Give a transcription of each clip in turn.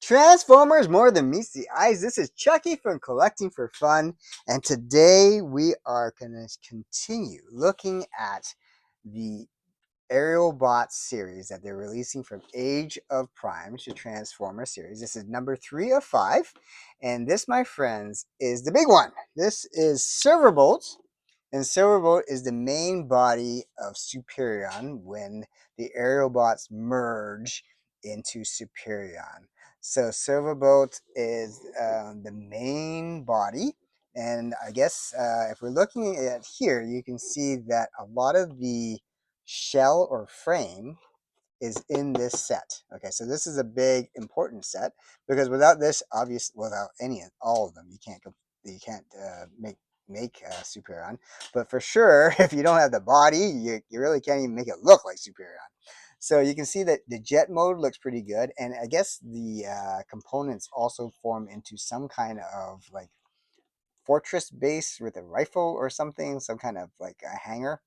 Transformers more than meets the eyes. This is Chucky from Collecting for Fun, and today we are going to continue looking at the Aerialbots series that they're releasing from Age of Prime to Transformer series. This is number 3 of 5, and this, my friends, is the big one. This is Silverbolt, and Silverbolt is the main body of Superion when the Aerialbots merge into Superion. So Silverbolt is the main body, and I guess if we're looking at here, you can see that a lot of the shell or frame is in this set. Okay, so this is a big important set because without this, obviously, without all of them, you can't make Superion. But for sure, if you don't have the body, you really can't even make it look like Superion. So you can see that the jet mode looks pretty good, and I guess the components also form into some kind of like fortress base with a rifle or something, some kind of like a hangar.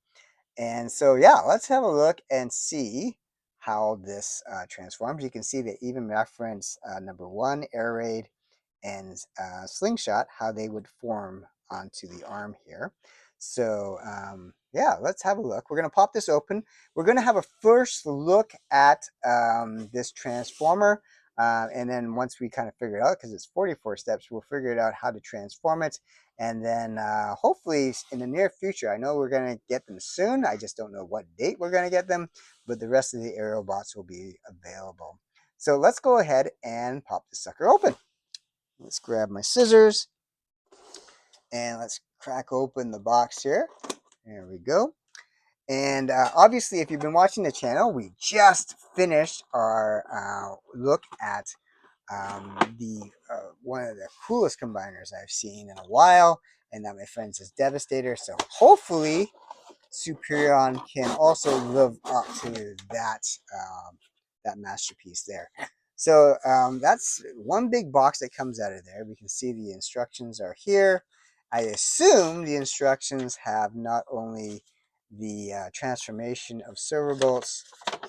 And so, yeah, let's have a look and see how this transforms. You can see they even reference number one, air raid, and slingshot, how they would form onto the arm here. So, yeah, let's have a look. We're going to pop this open. We're going to have a first look at this transformer. And then once we kind of figure it out, because it's 44 steps, we'll figure it out how to transform it. And then hopefully in the near future, I know we're going to get them soon. I just don't know what date we're going to get them, but the rest of the Aerialbots will be available. So let's go ahead and pop this sucker open. Let's grab my scissors and let's crack open the box here. There we go. And obviously, if you've been watching the channel, we just finished our look at the one of the coolest combiners I've seen in a while, and that, my friends, is Devastator. So hopefully, Superion can also live up to that masterpiece there. So that's one big box that comes out of there. We can see the instructions are here. I assume the instructions have not only the transformation of Silverbolts,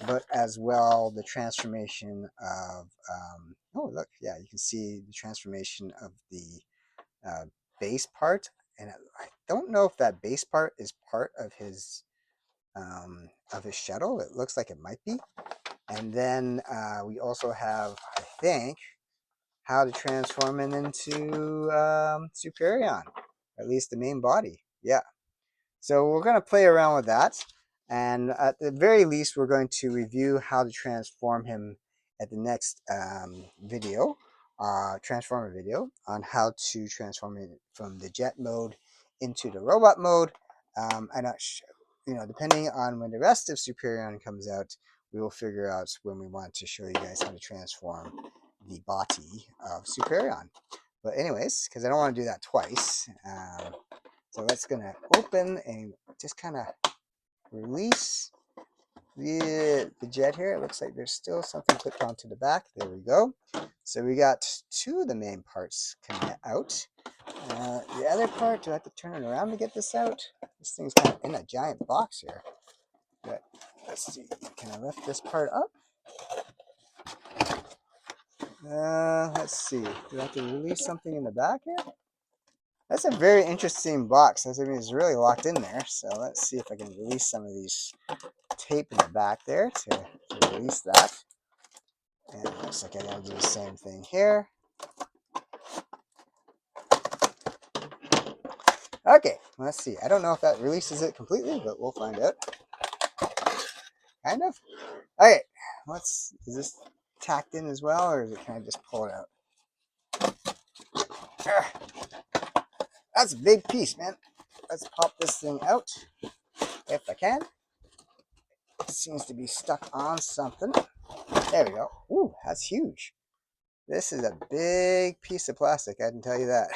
but as well the transformation of, oh, look, yeah, you can see the transformation of the uh, base part. And I don't know if that base part is part of his shuttle. It looks like it might be. And then we also have, I think, how to transform it into Superion, or at least the main body. Yeah. So we're going to play around with that. And at the very least, we're going to review how to transform him at the next video, transformer video, on how to transform it from the jet mode into the robot mode. I'm not sure, depending on when the rest of Superion comes out, we will figure out when we want to show you guys how to transform the body of Superion. But anyways, because I don't want to do that twice, so that's going to open and just kind of release the jet here. It looks like there's still something clipped onto the back. There we go. So we got two of the main parts coming out. The other part, do I have to turn it around to get this out? This thing's kind of in a giant box here. But let's see. Can I lift this part up? Let's see. Do I have to release something in the back here? That's a very interesting box. I mean, it's really locked in there. So let's see if I can release some of these tape in the back there to release that. And it looks like I gotta do the same thing here. Okay, let's see. I don't know if that releases it completely, but we'll find out. Kind of. Okay, is this tacked in as well, or can I just pull it out? That's a big piece, man. Let's pop this thing out if I can. It seems to be stuck on something. There we go. Ooh, that's huge. This is a big piece of plastic, I can tell you that.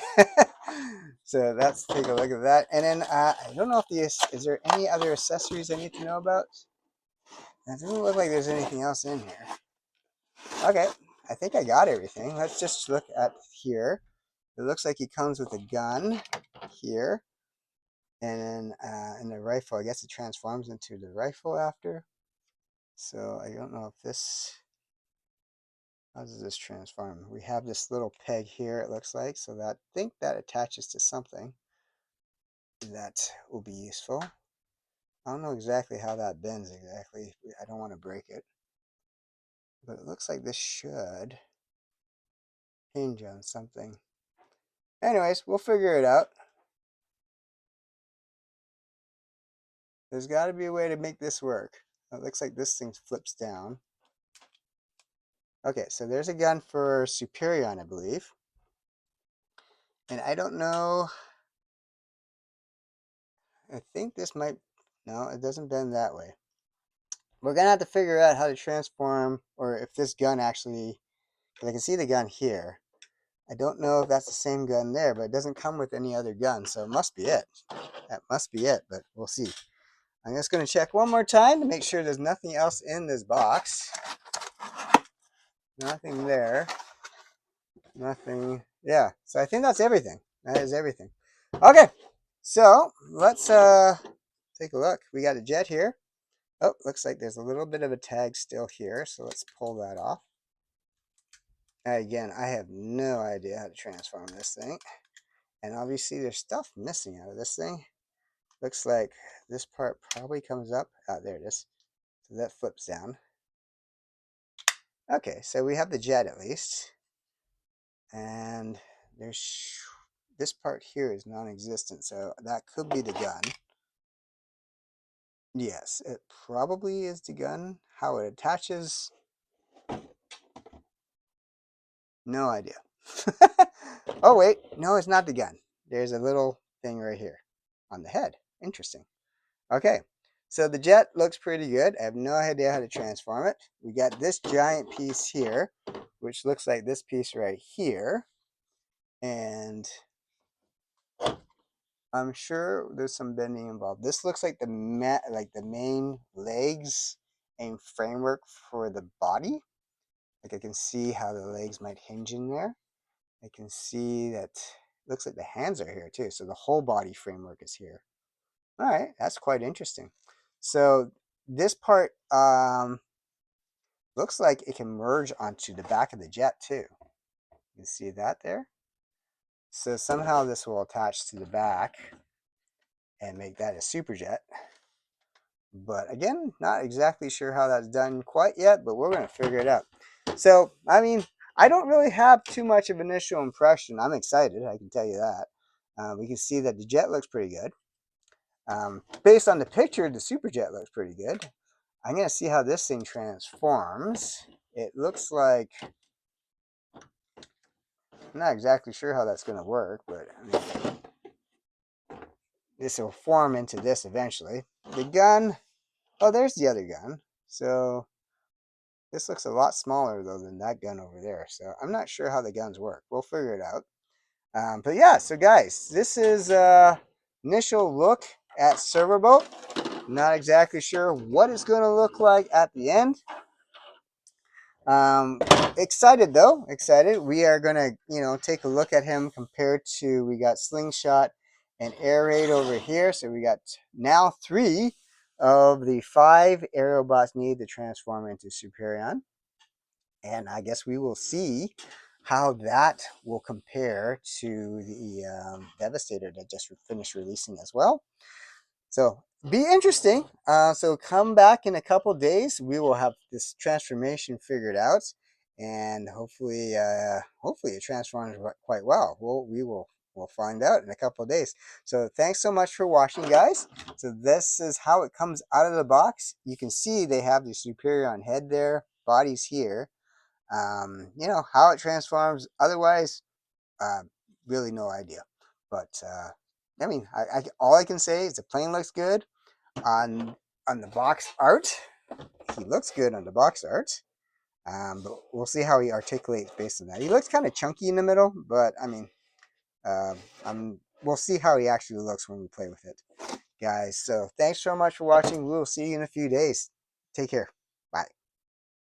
So let's take a look at that. And then I don't know if is there any other accessories I need to know about? It doesn't look like there's anything else in here. Okay, I think I got everything. Let's just look at here. It looks like he comes with a gun here. And then in the rifle, I guess it transforms into the rifle after. So I don't know if this How does this transform? We have this little peg here, it looks like, so that I think that attaches to something that will be useful. I don't know exactly how that bends exactly. I don't want to break it. But it looks like this should hinge on something. Anyways, we'll figure it out. There's got to be a way to make this work. It looks like this thing flips down. Okay, so there's a gun for Superion, I believe. And I don't know. I think this might... No, it doesn't bend that way. We're going to have to figure out how to transform, or if this gun actually... Because I can see the gun here. I don't know if that's the same gun there, but it doesn't come with any other gun, so it must be it. That must be it, but we'll see. I'm just going to check one more time to make sure there's nothing else in this box. Nothing there. Nothing. Yeah, so I think that's everything. That is everything. Okay, so let's take a look. We got a jet here. Oh, looks like there's a little bit of a tag still here, so let's pull that off. Again, I have no idea how to transform this thing. And obviously there's stuff missing out of this thing. Looks like this part probably comes up. Ah, there it is. So that flips down. Okay, so we have the jet at least. And there's this part here is non-existent, so that could be the gun. Yes, it probably is the gun. How it attaches, no idea. Oh wait, no, it's not the gun. There's a little thing right here on the head. Interesting. Okay, so the jet looks pretty good. I have no idea how to transform it. We got this giant piece here, which looks like this piece right here. And I'm sure there's some bending involved. This looks like the main legs and framework for the body. Like I can see how the legs might hinge in there. I can see that looks like the hands are here too. So the whole body framework is here. All right, that's quite interesting. So this part looks like it can merge onto the back of the jet too. You can see that there. So somehow this will attach to the back and make that a super jet. But again, not exactly sure how that's done quite yet, but we're going to figure it out. So, I mean, I don't really have too much of an initial impression. I'm excited, I can tell you that. We can see that the jet looks pretty good. Based on the picture, the super jet looks pretty good. I'm going to see how this thing transforms. It looks like... I'm not exactly sure how that's going to work, but I mean, this will form into this eventually. The gun... Oh, there's the other gun. So this looks a lot smaller though than that gun over there. So I'm not sure how the guns work. We'll figure it out. But yeah, so guys, this is initial look at Silverbolt. Not exactly sure what it's going to look like at the end. Excited though, excited. We are going to, take a look at him compared to, we got Slingshot and Air Raid over here. So we got now 3 of the 5 Aerialbots needed to transform into Superion. And I guess we will see how that will compare to the Devastator that just finished releasing as well. So be interesting. So come back in a couple days. We will have this transformation figured out, and hopefully it transforms quite well. We'll find out in a couple of days. So thanks so much for watching, guys. So this is how it comes out of the box. You can see they have the Superion head there, bodies here. How it transforms. Otherwise, really no idea. But I mean, all I can say is the plane looks good on the box art. He looks good on the box art. But we'll see how he articulates based on that. He looks kind of chunky in the middle, but I mean, we'll see how he actually looks when we play with it, guys. So thanks so much for watching. We'll see you in a few days. Take care.